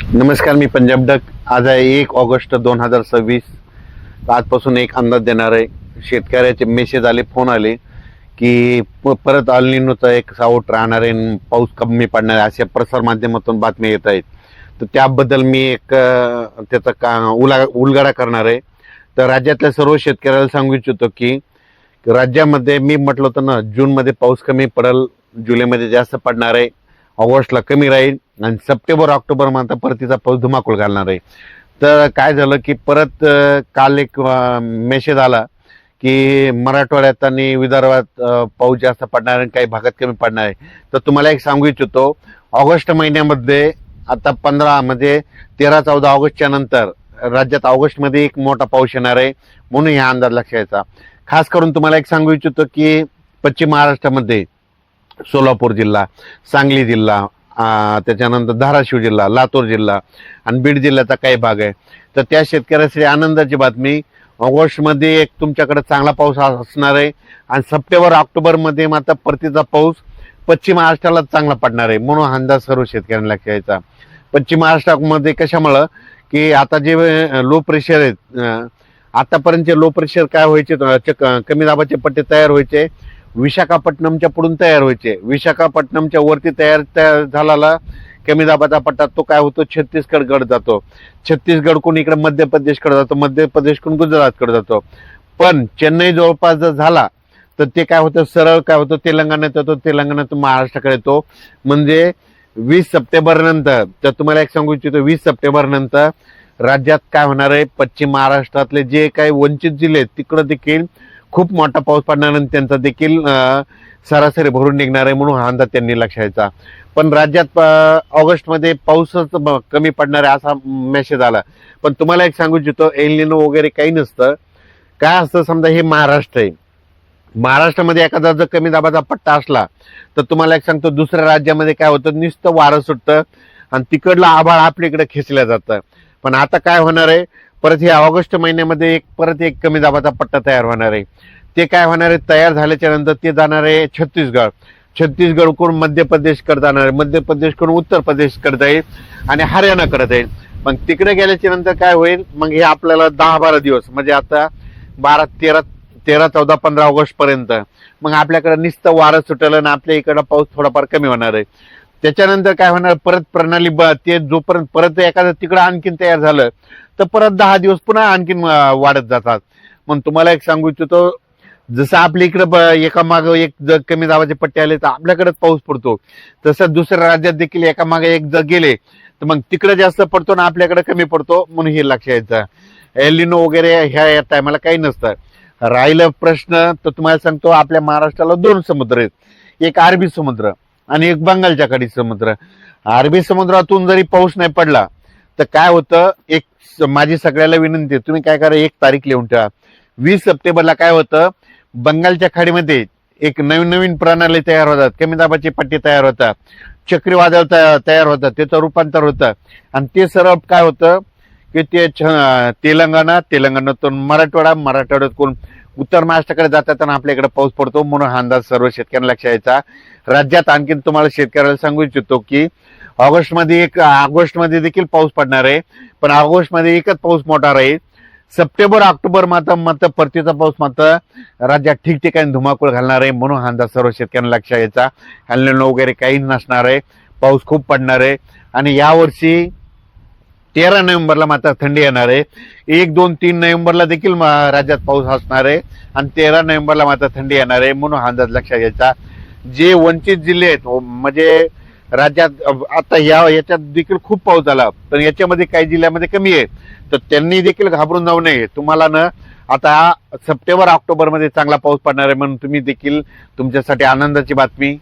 नमस्कार, मी पंजाब डक. आज आहे 1 ऑगस्ट 2026. आजपासून एक अंदाज देणार आहे. शेतकऱ्याचे मेसेज आले, फोन आले की परत अल्निनोचा एक सावट राहणार आहे, पाऊस कमी पडणार आहे, अशा प्रसार माध्यमातून बातम्या येत आहेत. तर त्याबद्दल मी एक त्याचा उलगडा करणार आहे. तर राज्यातल्या सर्व शेतकऱ्याला सांगू इच्छितो की राज्यामध्ये मी म्हटलं होतं ना, जूनमध्ये पाऊस कमी पडेल, जुलैमध्ये जास्त पडणार आहे, ऑगस्टला कमी राहील आणि सप्टेंबर ऑक्टोबर मध्ये परतीचा पाऊस धुमाकूळ घालणार आहे. तर काय झालं की परत काल एक मेसेज आला की मराठवाड्यात आणि विदर्भात पाऊस जास्त पडणार आहे, काही भागात कमी पडणार आहे. तर तुम्हाला एक सांगू इच्छितो, ऑगस्ट महिन्यामध्ये आता 15 म्हणजे 13-14 ऑगस्टच्या नंतर राज्यात ऑगस्टमध्ये एक मोठा पाऊस येणार आहे, म्हणून हा अंदाज लक्षात घ्यायचा. खास करून तुम्हाला एक सांगू इच्छितो की पश्चिम महाराष्ट्रामध्ये सोलापूर जिल्हा, सांगली जिल्हा, त्याच्यानंतर धाराशिव जिल्हा, लातूर जिल्हा आणि बीड जिल्ह्याचा काही भाग आहे. तर त्या शेतकऱ्यासाठी आनंदाची बातमी, ऑगस्टमध्ये एक तुमच्याकडे चांगला पाऊस असणार आहे आणि सप्टेंबर ऑक्टोबरमध्ये मात्र परतीचा पाऊस पश्चिम महाराष्ट्राला चांगला पडणार आहे, म्हणून अंदाज सर्व शेतकऱ्यांना लक्षात घ्यायचा. पश्चिम महाराष्ट्रामध्ये कशामुळं की आता जे लो प्रेशर आहेत, आतापर्यंतचे लो प्रेशर काय व्हायचे, कमी दाबाचे पट्टे तयार व्हायचे, विशाखापट्टणमच्या पुढून तयार व्हायचे. विशाखापट्टणमच्या वरती तयार झालेला कमी दाबाचा पट्टा तो काय होतो, छत्तीसगडकडे जातो, छत्तीसगडकडून इकडे मध्य प्रदेशकडे जातो, मध्य प्रदेशकडून गुजरातकडे जातो. पण चेन्नई जवळपास जर झाला तर ते काय होतं, सरळ काय होतं, तेलंगणात येतो, तेलंगणातून महाराष्ट्राकडे येतो. म्हणजे 20 सप्टेंबर नंतर, तर तुम्हाला एक सांगू इच्छितो, 20 सप्टेंबर नंतर राज्यात काय होणार आहे, पश्चिम महाराष्ट्रातले जे काही वंचित जिल्हे आहेत तिकडं देखील खूप मोठा पाऊस पडणार आणि त्यांचा देखील सरासरी भरून निघणार आहे, म्हणून हा अंदाज त्यांनी लक्षात घ्यायचा. पण राज्यात ऑगस्टमध्ये पाऊसच कमी पडणार आहे असा मेसेज आला. पण तुम्हाला एक सांगू इच्छितो, एल निनो वगैरे काही नसतं. काय असतं, समजा हे महाराष्ट्र आहे, महाराष्ट्रामध्ये एखादा जर कमी दाबाचा पट्टा असला तर तुम्हाला एक सांगतो, दुसऱ्या राज्यामध्ये काय होतं, नुसतं वारं सुटतं आणि तिकडलं आभाळ आपल्याकडे खेचलं जातं. पण आता काय होणार आहे, परत हे ऑगस्ट महिन्यामध्ये परत एक कमी दाबाचा पट्टा तयार होणार आहे. ते काय होणार आहे, तयार झाल्याच्या नंतर ते जाणार आहे छत्तीसगड, छत्तीसगडकडून मध्य प्रदेशकडे जाणार आहे, मध्य प्रदेशकडून उत्तर प्रदेशकडे जाईल आणि हरियाणाकडे जाईल. पण तिकडे गेल्याच्या नंतर काय होईल, मग हे आपल्याला 10-12 दिवस म्हणजे आता 13-14-15 ऑगस्ट पर्यंत मग आपल्याकडे नुसतं वारं सुटलं आणि आपल्या इकडं पाऊस थोडाफार कमी होणार आहे. त्याच्यानंतर काय होणार, परत प्रणाली ते जोपर्यंत परत एखादं तिकडं आणखीन तयार झालं तर परत 10 दिवस पुन्हा आणखीन वाढत जातात. मग तुम्हाला एक सांगू इच्छितो, जसं आपल्या इकडं एकामागं एक जर कमी दाबाचे पट्टे आले तर आपल्याकडेच पाऊस पडतो, तसं दुसऱ्या राज्यात देखील एकामागे एक जर गेले तर मग तिकडे जास्त पडतो ना आपल्याकडे कमी पडतो, म्हणून हे लक्षात यायचं. एलिनो वगैरे ह्या टायमाला काही नसतं. राहिलं प्रश्न तर तुम्हाला सांगतो, आपल्या महाराष्ट्राला 2 समुद्र आहेत, एक अरबी समुद्र आणि एक बंगालच्या खाडी समुद्र. अरबी समुद्रातून जरी पाऊस नाही पडला तर काय होतं, एक माझी सगळ्याला विनंती आहे, तुम्ही काय करा, एक तारीख लिहून ठेवा. 20 सप्टेंबरला काय होतं, बंगालच्या खाडीमध्ये एक नवीन प्रणाली तयार होतात, कमी दाबाचे पट्टे तयार होतात, चक्रीवादळ तयार होतात, त्याचं रूपांतर होतं आणि ते सरळ काय होतं की ते तेलंगणातून मराठवाड्यातून उत्तर महाराष्ट्राकडे जातात आणि आपल्या इकडे पाऊस पडतो, म्हणून हा अंदाज सर्व शेतकऱ्यांना लक्षात यायचा. राज्यात आणखीन तुम्हाला शेतकऱ्याला सांगू इच्छितो की ऑगस्टमध्ये देखील पाऊस पडणार आहे, पण ऑगस्टमध्ये एकच पाऊस मोठा राहील. सप्टेंबर ऑक्टोबर मात्र परतीचा पाऊस मात्र राज्यात ठिकठिकाणी धुमाकूळ घालणार आहे, म्हणून हा अंदाज सर्व शेतकऱ्यांना लक्षात यायचा. हल्लेलं वगैरे काही नसणार आहे, पाऊस खूप पडणार आहे आणि यावर्षी 13 नोव्हेंबरला मात्र थंडी येणार आहे. 1, 2, 3 नोव्हेंबरला देखील राज्यात पाऊस असणार आहे आणि 13 नोव्हेंबरला मात्र थंडी येणार आहे, म्हणून हा अंदाज लक्षात घ्यायचा. जे वंचित जिल्हे आहेत म्हणजे राज्यात आता याच्यात देखील खूप पाऊस झाला, पण याच्यामध्ये काही जिल्ह्यामध्ये कमी आहे, तर त्यांनी देखील घाबरून जाऊ नये. तुम्हाला ना आता सप्टेंबर ऑक्टोबरमध्ये चांगला पाऊस पडणार आहे, म्हणून तुम्ही देखील, तुमच्यासाठी आनंदाची बातमी.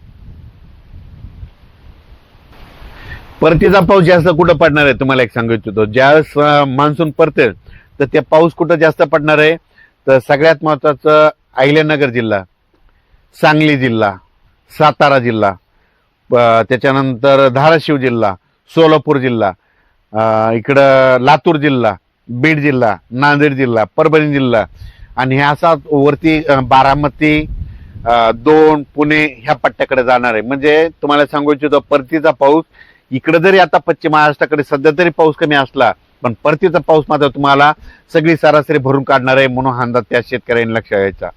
परतीचा पाऊस जास्त कुठं पडणार आहे तुम्हाला एक सांगू इच्छितो, ज्यावेळेस मान्सून परतेल तर ते पाऊस कुठं जास्त पडणार आहे, तर सगळ्यात महत्वाचं अहिल्यानगर जिल्हा, सांगली जिल्हा, सातारा जिल्हा, त्याच्यानंतर धाराशिव जिल्हा, सोलापूर जिल्हा, इकडं लातूर जिल्हा, बीड जिल्हा, नांदेड जिल्हा, परभणी जिल्हा आणि ह्या असा वरती बारामती, 2 पुणे ह्या पट्ट्याकडे जाणार आहे. म्हणजे तुम्हाला सांगू इच्छितो, परतीचा पाऊस इकडे जरी आता पश्चिम महाराष्ट्राकडे सध्या तरी पाऊस कमी असला, पण परतीचा पाऊस मात्र तुम्हाला सगळी सरासरी भरून काढणार आहे, म्हणून हा अंदाज त्या शेतकऱ्यांनी लक्ष द्यायचा.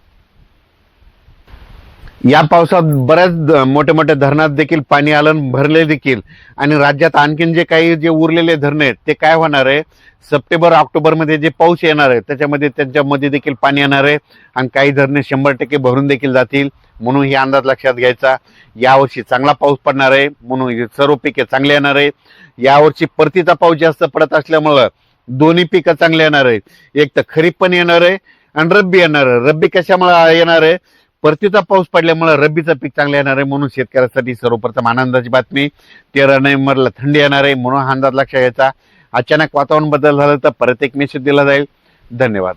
या पावसात बऱ्याच मोठ्या मोठ्या धरणात देखील पाणी आलं, भरले देखील. आणि राज्यात आणखीन जे काही जे उरलेले धरण आहेत ते काय होणार आहे, सप्टेंबर ऑक्टोबर मध्ये जे पाऊस येणार आहे त्याच्यामध्ये त्यांच्यामध्ये देखील पाणी येणार आहे आणि काही धरणे 100% भरून देखील जातील. म्हणून हे अंदाज लक्षात घ्यायचा. यावर्षी चांगला पाऊस पडणार आहे, म्हणून सर्व पिके चांगले येणार आहे. यावर्षी परतीचा पाऊस जास्त पडत असल्यामुळं दोन्ही पिकं चांगले येणार आहेत. एक तर खरीप पण येणार आहे आणि रब्बी येणार आहे. रब्बी कशामुळे येणार आहे, परतीचा पाऊस पडल्यामुळे रब्बीचं पीक चांगलं येणार आहे. म्हणून शेतकऱ्यासाठी सर्वप्रथम आनंदाची बातमी. 13 नोव्हेंबरला थंडी येणार आहे, म्हणून हा अंदाज लक्षात घ्यायचा. अचानक वातावरण बदल झालं तर परत एक मेसेज दिला जाईल. धन्यवाद.